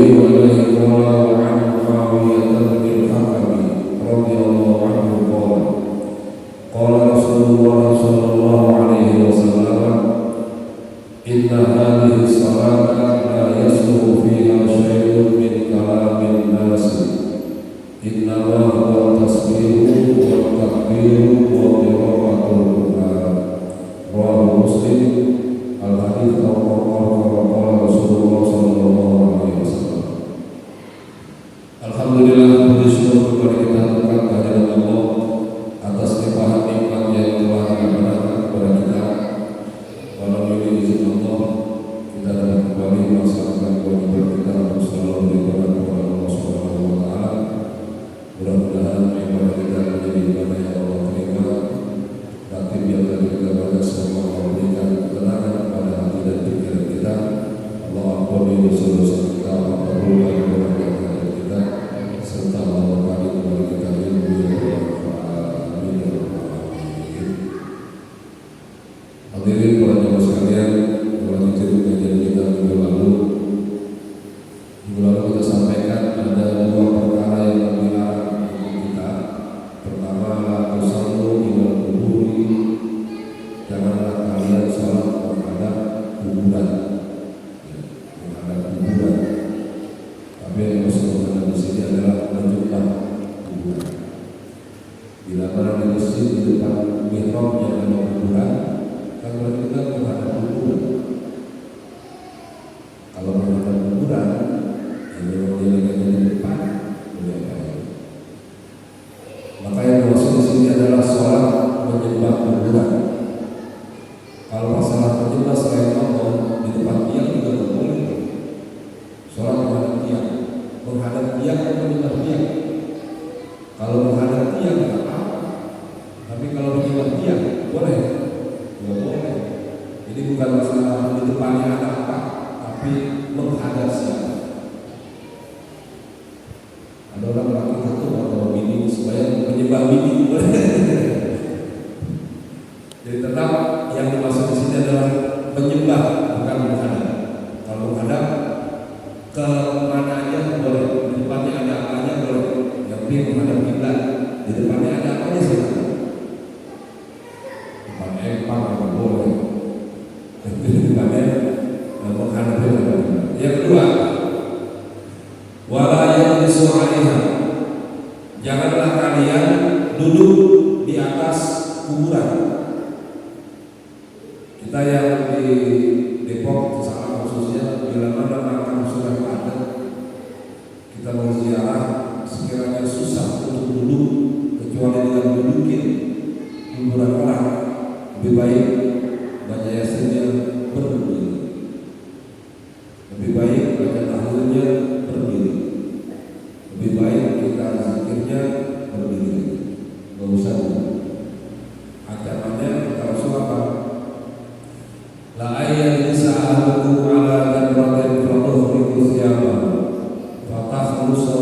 وإليه قال وعن معاوية بن الحكم رضي الله عنه قال رسول الله صلى الله عليه وسلم إن هذه الصلاة لا يصلح فيها شيء من كلام الناس إنما هو التسبيح والتكبير وقراءة القرآن رواه مسلم. Al-hadits qala Rasulullah sallallahu alaihi wasallam. Alhamdulillah, puji syukur kepada kita Tuhan kehadirat Allah atas limpahan nikmat yang telah diberikan kepada kita. Walau ini izin Allah, kita dapat kembali melaksanakan kewajiban kita untuk selalu beribadah kepada Allah Subhanahu wa taala. Mudah-mudahan ibadah kita menjadi ibadah yang Allah terima. Tapi biarlah kita pada semua memberikan ketenangan pada hati dan pikiran kita. Allah ampuni dosa-dosa kita, kabulkan permohonan kita, serta Allah berkati kepada kita ilmu yang bermanfaat. Amin ya rabbal alamin. Hadirin para jemaah sekalian, melanjutkan kajian kita minggu lalu kita sampaikan ada dua perkara yang dilarang untuk kita. Pertama, la tusallu ila quburi, janganlah kalian salat menghadap kuburan. Menghadap kuburan. Tapi yang maksudnya di sini adalah menyembah kuburan. Bila mana di masjid di depan mihrab yang ada kuburan, kan berarti kita menghadap kuburan. Kalau menghadap kuburan, yang dia di depan, maka yang dimaksud di sini adalah sholat menyembah kuburan. Kalau masalah menyembah selain Allah di tempat tiang juga tidak boleh. Sholat menghadap tiang, atau menyembah tiang. Kalau menghadap tiang tidak apa, tapi kalau menyembah tiang boleh, tidak boleh. Jadi bukan masalah di depannya ada apa, tapi menghadap siapa. Ada orang laki satu atau bini supaya menyembah bini boleh. Jadi tetap yang dimaksud di sini adalah menyembah, bukan menghadap. Kalau menghadap ke mana aja boleh, di depannya ada apanya boleh. Yang penting menghadap kiblat, di depannya ada apanya silakan. Depan empang apa boleh. Di depannya menghadap kiblat. Yang kedua, wala yajlisu 'alaiha, janganlah kalian duduk di atas kuburan. Kita yang di Depok, salah khususnya, bila mana makam sudah ada, kita mau ziarah, sekiranya susah untuk duduk, kecuali dengan dudukin kuburan orang, lebih baik baca yasinnya berdiri, lebih baik baca tahliilnya berdiri, lebih baik kita zikirnya berdiri, nggak usah duduk. Ancamannya kata Rasul apa? La ayyan nisa'alukum ala jamratin fatuhriku siyama fatakhlusu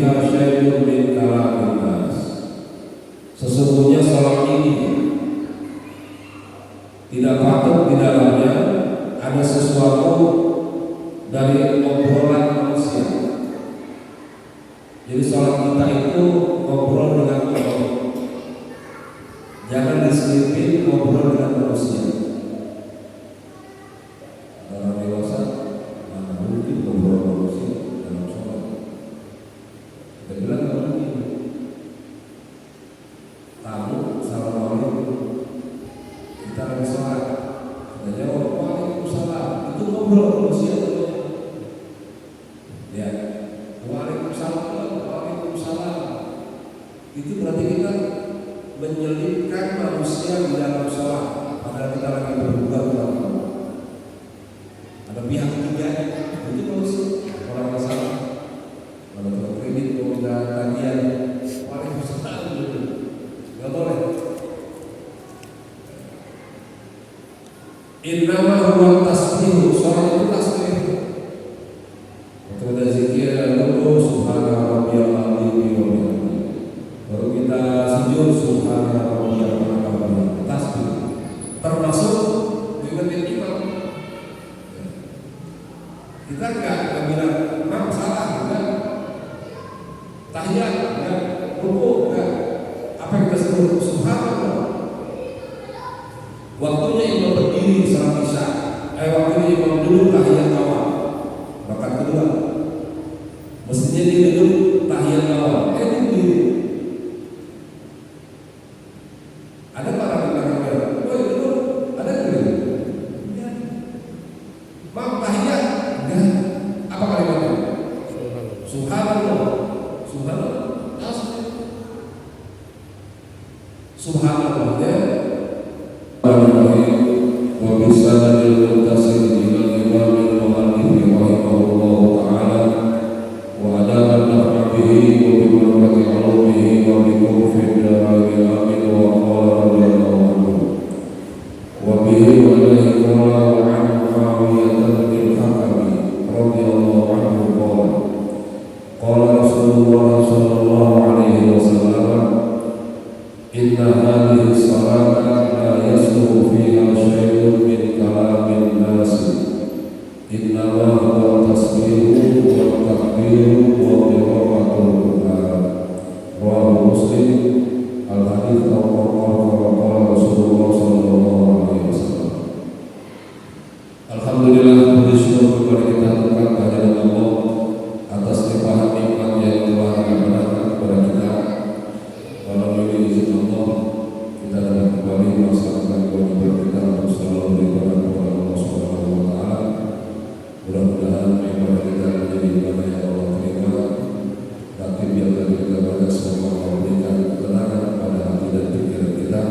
fiha syai'un min kalamin nas. Sesungguhnya salat ini tidak patut di dalamnya ada sesuatu dari obrolan manusia. Jadi salat kita itu ngobrol dengan Allah. Jangan diselipin ngobrol dengan manusia. Orang dewasa mana mungkin ngobrol dengan manusia dalam sholat. Kita bilang nggak mungkin. Tamu, assalamualaikum. Kita lagi sholat. Kita jawab waalaikumsalam. Itu ngobrol manusia. Ya, waalaikumsalam. Itu berarti kita menyelipkan manusia di dalam sholat, padahal kita lagi berbuat dalam sholat. Ada pihak ketiga, itu manusia, orang yang salah. Kalau tukang kredit, kalau minta tagihan, waalaikumsalam, nggak boleh. Innama huwa tasbih, sholat itu tasbih. Waktu ada zikir, lalu subhana rabbiyal a'la wa baru kita sujud subhana rabbiyal a'la, tasbih. Termasuk ingetin imam. Kita enggak bilang imam salah, enggak. Tahiyat enggak, rukuk enggak. Apa yang kita sebut subhanallah. Waktunya imam berdiri salat isya, waktunya imam duduk tahiyat awal. Rakaat kedua. Mestinya dia duduk tahiyat awal. Duduk. Ada para ulama, oh itu ada gitu. Ya. Mau tahiyat? Enggak. Apa kalimatnya? Subhanallah. Subhanallah. Subhanallah. Ya. Wa bisanadil muttasil ila imamil mu'allif rahimahullahu ta'ala wa adaban naf'ihi wa bi barakati alumihi wa bi khawfin daril amin wa qala radiyallahu anhu wa bihi wa ilayhi qala wa an Muawiyah bin Hakam radiyallahu anhu qala Rasulullah sallallahu alaihi wasallam inna hadhihi salata la yasluhu fiha syai'un min kalamin nas innama huwa tasbihu wa takbiru wa qira'atul Qur'an rawahu Muslim. Al-hadits qala Rasulullah sallallahu alaihi wasallam. Alhamdulillah, bersyukur kepada kita Tuhan kehadirat Allah atas limpahan nikmat yang telah diberikan kepada kita. Walau ini izin Allah, kita dapat kembali melaksanakan kewajiban kita untuk selalu beribadah kepada Allah Subhanahu wa Ta'ala. Mudah-mudahan ibadah kita menjadi ibadah yang Allah terima. Tapi biarlah kita pada semua memberikan ketenangan pada hati dan pikiran kita.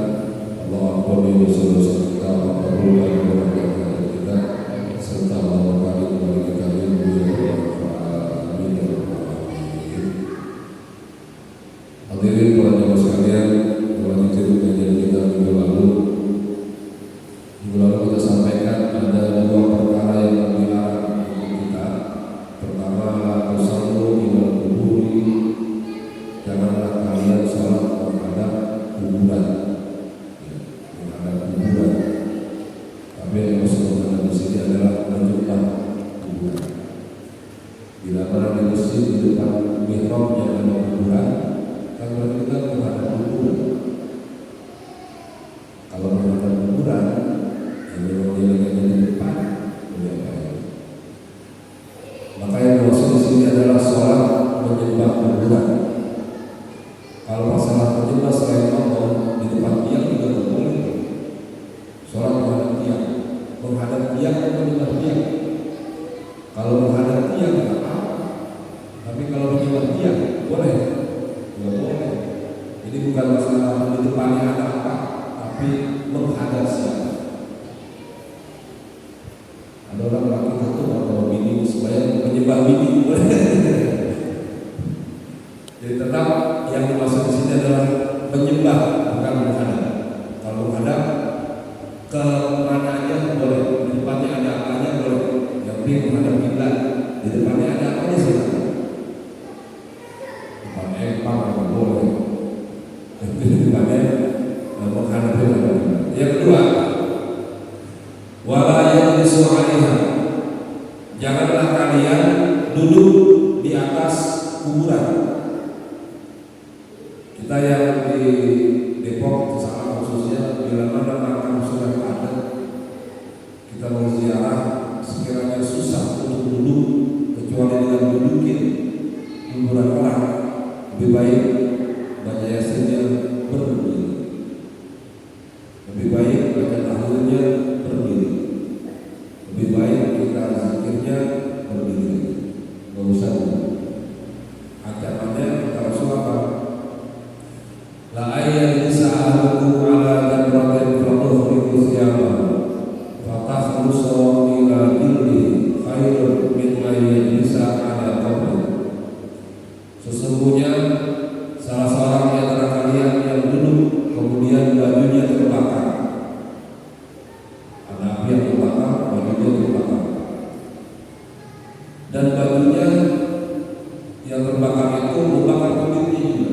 Allah ampuni dosa-dosa kita, kabulkan perbuatan kita, serta Allah berkati kepada kita ilmu yang bermanfaat. Amin ya rabbal alamin. Hadirin para jemaah sekalian, melanjutkan kajian kita minggu lalu. Minggu lalu kita sampaikan ada dua perkara yang dilarang untuk kita. Pertama, tasallu ilal quburi, janganlah kalian salat menghadap kuburan. Menghadap kuburan. Tapi yang maksudnya di sini adalah menunjukkan kuburan. Bila mana di masjid di depan mihrabnya ada kuburan, kan berarti kita menghadap kuburan. Kalau menghadap kuburan, yang dia lagi di depan, maka yang maksud di sini adalah sholat menyembah kuburan. Kalau masalah menyembah selain Allah di depan tiang juga tidak boleh. Sholat menghadap tiang, menghadap tiang atau menyembah tiang. Kalau menghadap tiang tidak apa, tapi kalau menyembah tiang boleh. Tidak boleh. Jadi bukan masalah di depannya ada apa, tapi menghadap siapa. Ada orang laki satu atau bini supaya menyembah bini boleh. Jadi tetap yang dimaksud di sini adalah menyembah, bukan menghadap. Kalau menghadap ke mana aja boleh, di depannya ada apanya boleh. Yang penting menghadap kiblat, di depannya ada apanya sih. Bukan empang atau boleh. Itu bukannya menghadapi orang. Yang kedua, wala yajlisu 'alaiha. Janganlah kalian duduk di atas kuburan. Kita yang di Depok, salah khususnya bila mana makam sudah ada, kita mau ziarah, sekiranya susah untuk duduk kecuali dengan dudukin kuburan orang, lebih baik baca yasinnya berdiri, lebih baik baca tahlilnya berdiri, lebih baik kita zikirnya berdiri, nggak usah duduk. Ancamannya kata Rasulullah, la ayyan sa'alukum ala jamratin fatuhriku siyabahu fatahrusu ila jildi khairun min ayyan sa'ala qabri. Sesungguhnya salah seorang di antara kalian yang duduk kemudian bajunya terbakar, ada api yang terbakar, bajunya terbakar, dan bajunya yang terbakar itu membakar kulitnya juga.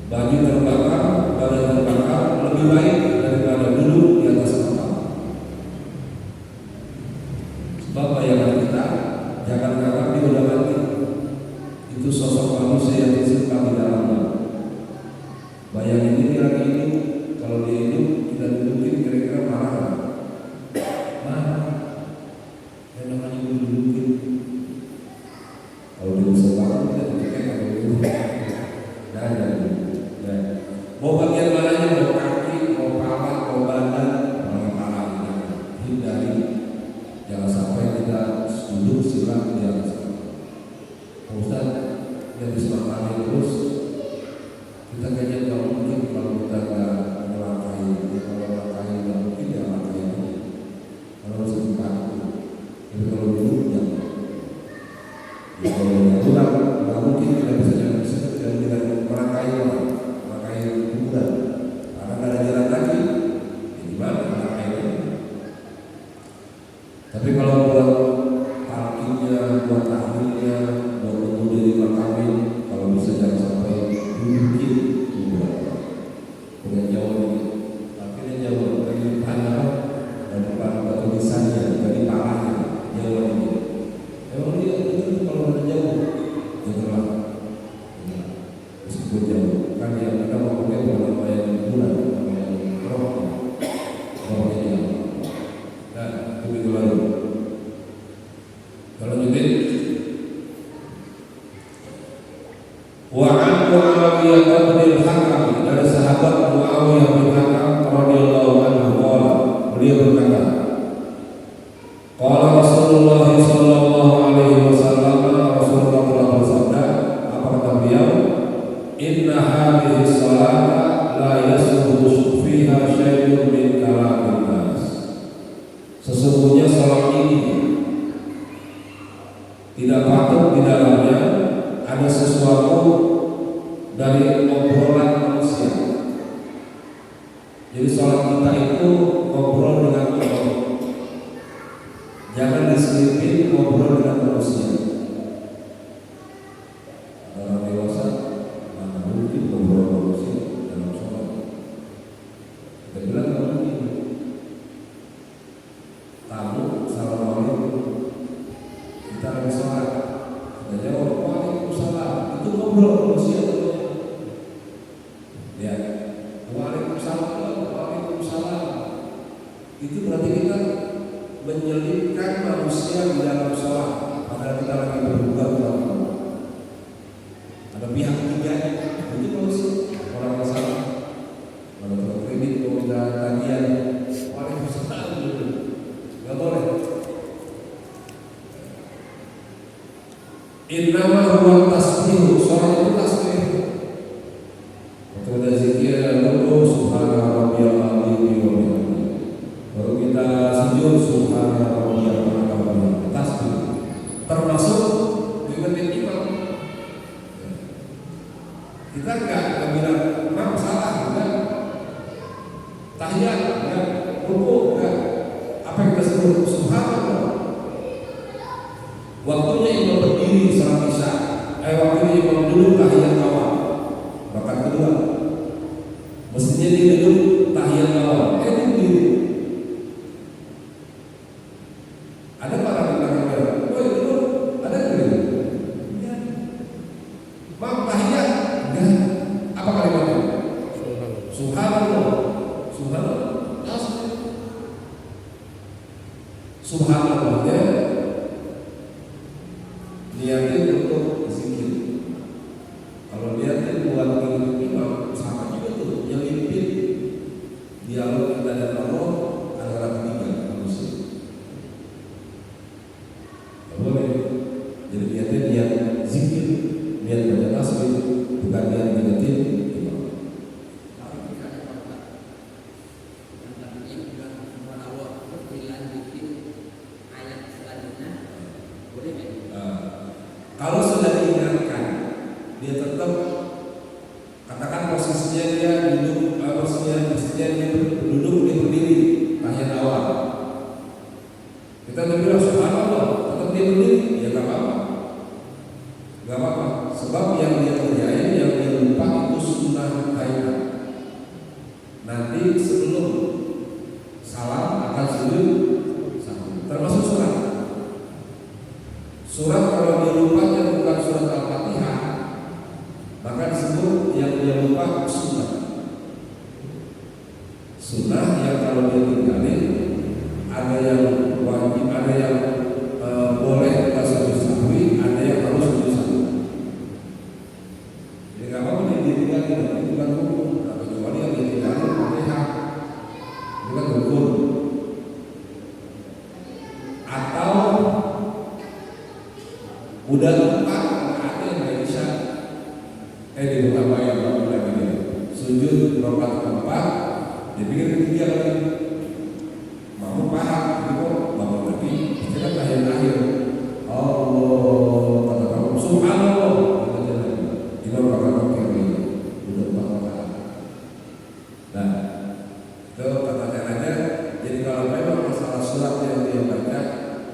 Baju terbakar, badan terbakar lebih baik daripada duduk di atas kapal. Sebab bayangan kita jangan-jangan dia udah mati. Itu sosok manusia yang disimpan di dalamnya. Bayangin ini lagi hidup, kalau dia hidup kita dudukin kira-kira marah. Marah. Yang namanya dudukin. Kalau dia bisa bangun kita dudukin kalau duduk. Mau bagian mananya, mau kaki, mau kepala, mau badan, mau kepala kita hindari. Jangan sampai kita duduk silang di atas. Ustaz, yang disematkan terus kita kayaknya nggak mungkin kalau kita nggak melangkahi. Kalau melangkahi nggak mungkin ya melangkahi ini. Kalau harus kita tapi kalau duduk jangan. Ya, kalau nggak mungkin kita bisa dan kita melangkahi orang. Kuburan, karena nggak ada jalan lagi, gimana anak airnya? Tapi kalau buat parkirnya, buat tahlilnya, buat menunggu di makamin, kalau bisa jangan sampai dudukin kuburan. Bukan jauh lagi, parkirnya jauh dari tanah dan depan batu nisannya, dari palanya jauh lagi. Emang dia itu kalau ada jauh, janganlah. Meskipun jauh, kan yang kita mau pakai bukan apa yang bulan, apa yang rohnya jauh. Dan begitu lalu. Kalau nyutin, wa'an Muawiyah bin Hakam, dari sahabat Muawiyah bin Hakam radhiyallahu anhu qala, beliau berkata, qala Rasulullah sallallahu alaihi wasallam, Rasulullah telah bersabda, apa kata beliau? Inna hadhihi salata la yasluhu fiha syai'un min kalamin nas. Sesungguhnya salat ini tidak patut di dalamnya ada sesuatu dari obrolan manusia. Jadi salat kita itu ngobrol dengan Allah. Jangan diselipin ngobrol dengan manusia. Orang dewasa mungkin ngobrol manusia dalam sholat. Kita bilang nggak mungkin. Tamu, assalamualaikum. Kita lagi sholat. Kita jawab waalaikumsalam. Itu ngobrol manusia. Ya, waalaikumsalam, waalaikumsalam. Itu berarti kita menyelipkan manusia di dalam sholat. Padahal kita lagi berbuka kepada ada pihak ketiga itu manusia orang yang salah. Kalau kredit mau minta tagihan, waalaikumsalam dulu, nggak boleh. Innama huwa tasbih, sholat itu tasbih. Waktu ada zikir lalu subhana rabbiyal azim wa bihamdihi. Baru kita sujud subhana rabbiyal azim, tasbih. Termasuk ingetin imam. Kita enggak bilang imam salah, enggak. Tahiyat, enggak. Rukuk, enggak. Apa yang kita sebut subhanallah. Waktunya imam berdiri salat isya, waktu ini imam duduk tahiyat awal, rakaat kedua. Mestinya dia duduk tahiyat awal, dia duduk. Ada para belakang, oh itu ada gitu. Ya. Mak tahiyat, enggak. Apa kalimatnya? Subhanallah, Subhanallah, Subhanallah ya. Niatnya untuk zikir. Kalau niatnya buat ngikutin imam, sama juga tuh yang mimpin dialog kita dan Allah antara ketiga manusia. Tidak boleh. Jadi niatnya niat zikir, niat baca tasbih, bukan niat ngikutin imam. Kalau sudah diingatkan, dia tetap katakan posisinya dia duduk, posisinya dia duduk, dia berdiri tahiyat awal. Kita udah bilang subhanallah, tetap dia berdiri, ya nggak apa-apa, nggak apa-apa. Sebab yang dia kerjain, yang dia lupa itu sunnah tahiyat. Nanti sebelum salam akan sujud, termasuk surat. Surat kalau dia lupanya bukan surat Al-Fatihah, maka disebut yang dia lupa sunnah. Sunnah yang kalau dia tinggalin, ada yang wajib, ada yang boleh sujud sahwi, ada yang harus sujud sahwi. Jadi nggak apa-apa dia tinggalin, itu bukan hukum. Kecuali yang dia tinggalin Al-Fatihah, itu kan hukum. Atau udah lupa, ada yang nggak bisa. Di pertama yang baru lagi nih, sujud rakaat keempat, dipikir ketiga lagi, mau paham, jadi kok bangun lagi, kita tahiyat akhir, Allah, kata kamu, subhanallah, kita jalan, imam rakaat kiri, udah lupa. Nah, itu kata caranya. Jadi kalau memang masalah surat yang dia baca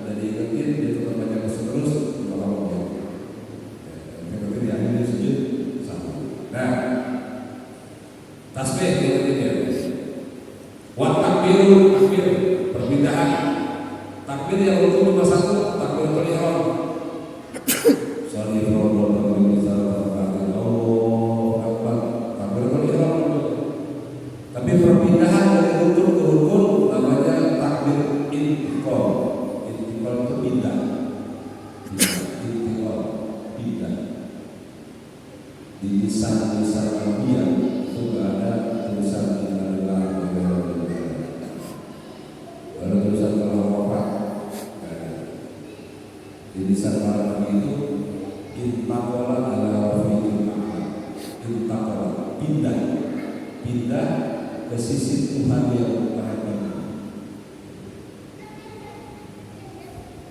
dan diingetin, dia tetap baca terus. Tasbih diingetin ya. Wa takbirul akhir, perpindahan. Takbir yang rukun cuma satu, takbiratul ihram. Sallallahu alaihi wasallam, Allahu akbar, takbiratul ihram. Tapi perpindahan dari rukun ke rukun namanya takbir intiqal. Intiqal itu pindah. Intiqal, pindah. Di lisan-lisan Arabia itu ada tulisan innalillahi wa inna ilaihi raji'un. Ada tulisan kalau wafat. Di lisan Arab itu intaqala ala rafiqil a'la. Intaqala, pindah. Pindah ke sisi Tuhan yang Maha Tinggi.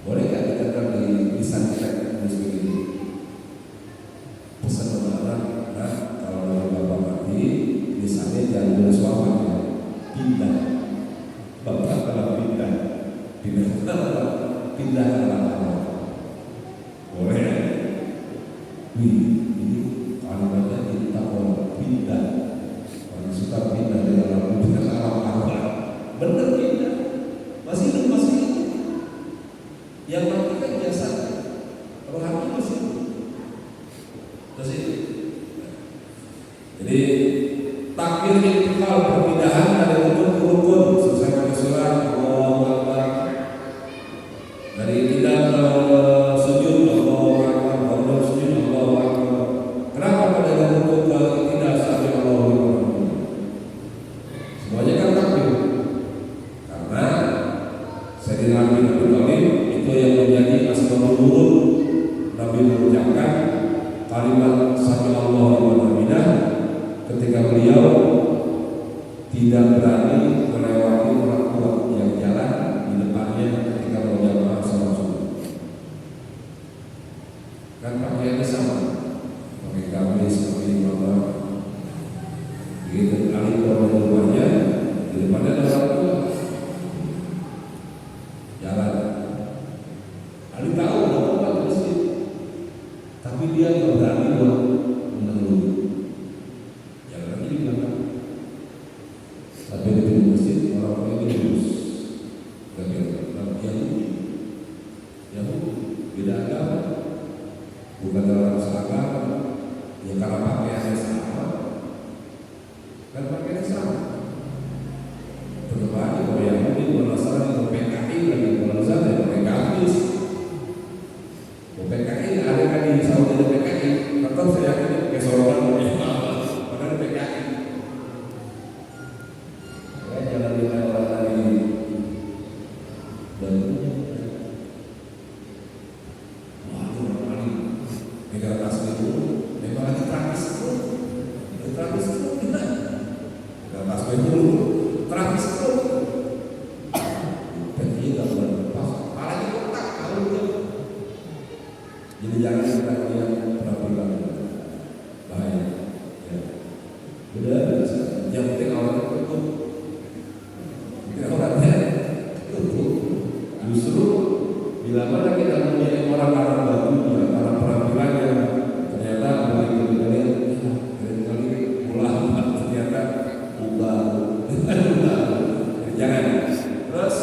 Boleh enggak kita dari lisan kita tulis begini? Pesan lebaran, nah, kalau dari bapak mati, misalnya jangan tulis wafat ya, pindah. Bapak kalau pindah ke Allah. Boleh? Ini kalimatnya kita kalau pindah, orang suka pindah dari alam pindah ke alam Allah. Bener pindah, masih hidup masih hidup. Yang mati kan biasa, rohani masih hidup. Jadi takbir intiqal, perpindahan dari rukun ke rukun, selesai baca surat Allahu Akbar, dari tidak ke sujud Allahu Akbar, baru sujud Allahu Akbar. Kenapa pada rukun ke tidak sampai Allahu Akbar? Semuanya kan takbir. Karena Sayyidina Ali bin Abi Thalib itu yang menjadi asbabun nuzul Nabi mengucapkan kalimat sami'allahu liman hamidah ketika beliau tidak berani melewati orang tua yang jalan di depannya ketika berjamaah sholat subuh. Kan pakaiannya sama, pakai gamis, pakai imamah. Begitu Ali keluar dari rumahnya, di depannya ada orang tua jalan. Ali tahu bahwa masjid, tapi tapi dia nggak berani buat mengeluh. Jangan lagi di belakang. Tapi di pintu masjid orang ini lurus, nggak biar yang beda agama, bukan orang seagama, ya karena pakaiannya sama, kan pakaiannya sama. Tetap aja kalau yang ini berasal dari PKI lagi berasal dari PKI. PKI ada kan di Saudi ada PKI, tetap saya yakin kesorokan padahal PKI. Ya jangan dinilai orang dari dan negara asli itu memang lagi tragis itu kita negara asli itu tragis itu dan kita berlepas apalagi kotak kalau itu jadi jangan kita lihat penampilan bahaya ya udah yang penting awalnya tutup justru bila mana kita memilih orang-orang barunya, orang penampilannya ternyata begitu kali pulang ternyata ubah. Jangan. Terus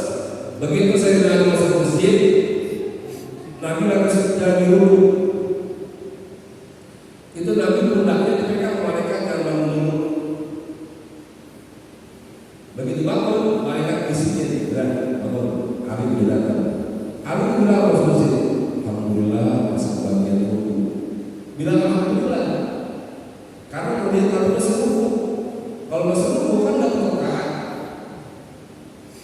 begitu saya lagi masuk masjid, Nabi lagi sedang dulu. Itu Nabi pundaknya dipegang malaikat yang bangun. Begitu bangun, malaikat bisikin, bangun. Ali bilang masuk masjid. Alhamdulillah masuk bagian itu. Bilang alhamdulillah. Karena kalau dia tahu masuk ruku, kalau masuk ruku kan nggak tertekan.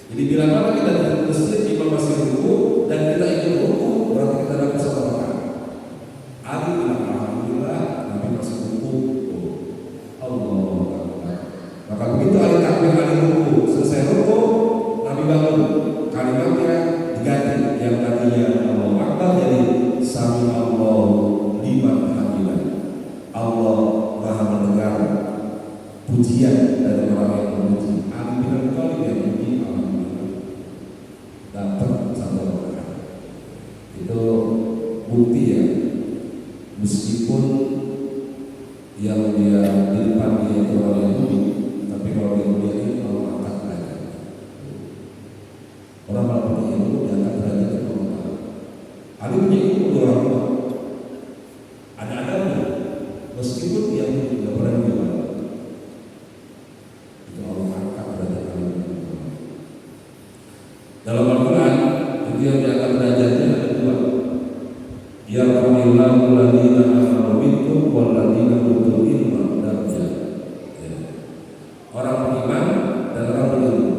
Jadi bila mana kita datang ke masjid, imam masih ruku dan kita ikut ruku, berarti kita dapat satu rakaat. Ali bilang alhamdulillah, Nabi masuk ruku. Allah Akbar. Maka begitu Ali takbir, Ali ruku, selesai ruku, Nabi bangun. Kalimatnya diganti yang tadinya Allah Akbar jadi Sami Allah liman hamidah. Allah Maha mendengar pujian dari orang yang memuji. Alhamdulillah kali yang memuji alhamdulillah dapat satu orang. Itu bukti ya. Meskipun yang dia di depan dia itu orang Yahudi, tapi kalau dia ini Allah angkat derajat. Orang malah itu diangkat derajat itu Allah. Ali punya ilmu orang tua. Ada meskipun dia tidak pernah beribadah. Itu Allah angkat derajat Ali. Dalam Al-Quran itu yang diangkat derajatnya ada dua. Yarhamillahu ladina amanu minkum wal ladina utul ilma darajat. Orang beriman dan orang berilmu.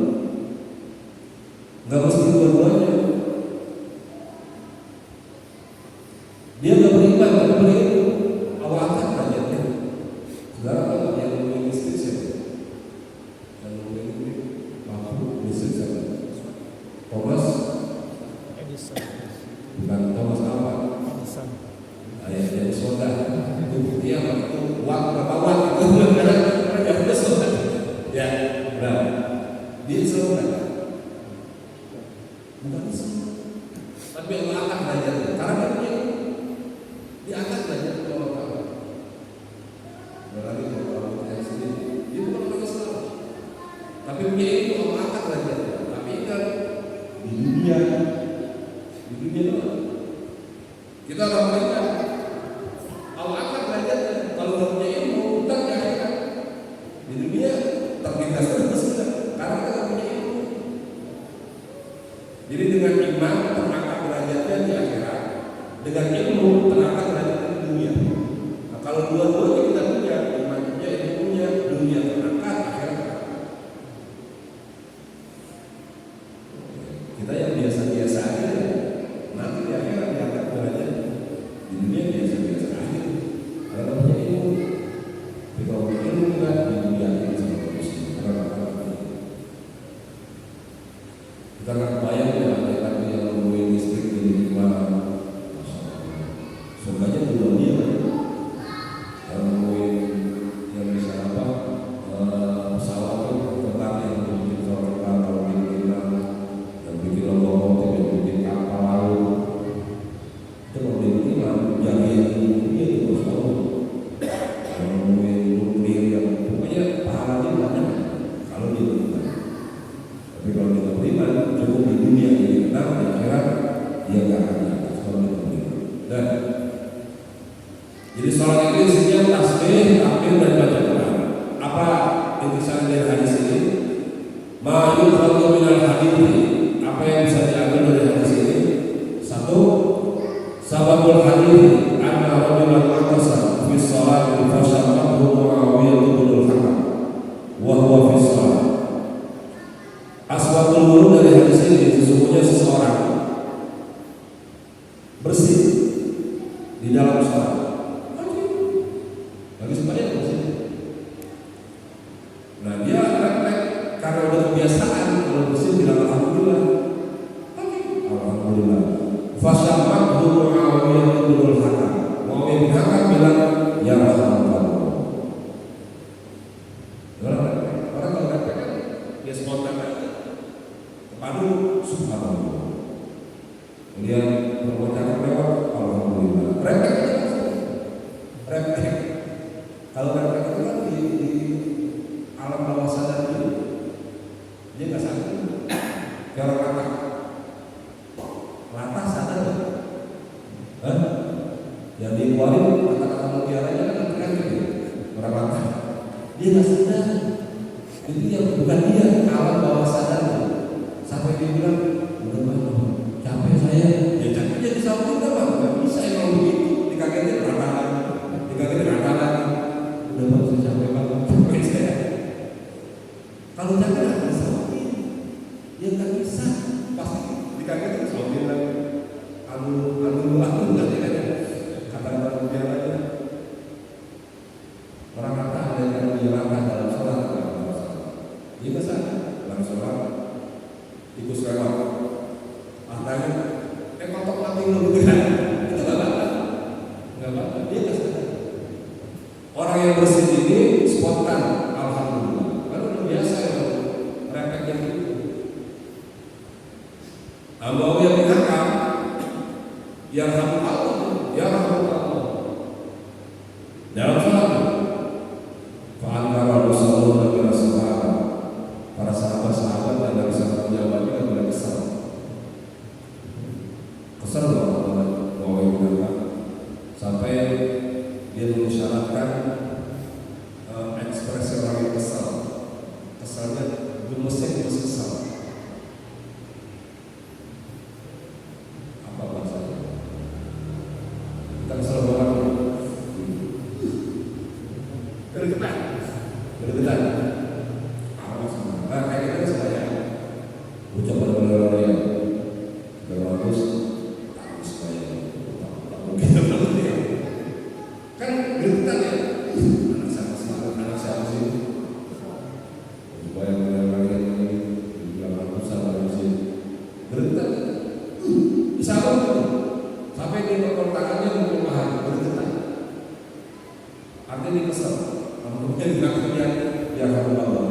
Enggak mesti dua-duanya. Dia enggak beriman tapi berilmu. Allah angkat derajatnya. Saudara tahu yang memiliki listrik siapa? Yang memiliki lampu listrik siapa? Thomas Edison. Bukan Thomas apa? Edison. Ayah jadi soda. Itu bukti apa? Itu uang berapa uang itu? Karena jauh soda. Ya, benar. Dia soda. Bukan semua. Tapi Allah angkat derajatnya. Karena dia diangkat derajatnya Allah Taala. Berarti kalau yang sendiri dia bukan orang Islam. Tapi punya itu Allah angkat derajatnya. Tapi kan di dunia kita orang mereka Allah angkat derajatnya. Kalau punya ilmu Jadi sholat itu isinya tasbih, takbir dan baca Quran. Apa intisan dari hadis ini? Ma yukhadhu minal hadits. Apa yang bisa diambil dari hadis ini? Satu, sababul hadits anna rajulan maqtasa fi shalat fa syaqahu Muawiyah bin al-Hakam wa huwa fi shalat. Asbabul wurud dari hadis ini sesungguhnya seseorang bersih di dalam sholat. Lagi sebanyak bersih. Nah dia refleks karena udah kebiasaan kalau bersih bilang alhamdulillah. Alhamdulillah. Fasyammat Muawiyah bin al-Hakam. Muawiyah bin al-Hakam bilang ya Rasulullah. Orang kalau refleks kan dia spontan aja. Kepadu subhanallah. Kemudian perbuatan lewat alhamdulillah. Refleks. Kalau refleks itu kan di alam bawah sadar itu dia nggak sadar. Kalau rata sadar kan? Yang dikeluarin kata-kata mutiaranya kan keren gitu. Orang rata dia nggak sadar. Itu yang bukan dia alam bawah sadar itu. Sampai dia bilang udah bang, capek saya. Ya capek jadi samping kan nggak bisa emang begitu. Dikagetin rata-rata. Udah bang saya capek banget. Capek saya. Kalau capek nggak bisa samping. Ya nggak bisa. Pasti dikagetin samping lagi. Anu nggak ada. Kata-kata biar aja. Orang kata ada yang menjalankan dalam sholat. Dia nggak sadar dalam sholat. Tikus lewat, matanya, kotok mati lu begitu, itu nggak apa-apa, dia nggak sadar. Orang yang bersih ini spontan, alhamdulillah, karena udah biasa ya, refleks yang itu. Muawiyah bin Hakam, yang Allah, dalam sholat, fa'antara Rasulullah dan Rasulullah. Para sahabat-sahabat dan dari sahabat jawabannya kan mulai kesal loh Muawiyah bin Hakam sampai dia mengisyaratkan ekspresi orang yang kesalnya gemesnya kesal. Apa bahasanya? Kita kesal orang gergetan. Kayak kita kan saya ucapan benar-benar yang bagus, bagus kayak mungkin kan gergetan ya. Anak siapa sih? Supaya benar-benar yang ini bilang bagus sama sih. Gergetan. Bisa apa? Sampai dia perkontakannya untuk bahan gergetan. Artinya dia kesal. Kemudian dia dia akan membawa.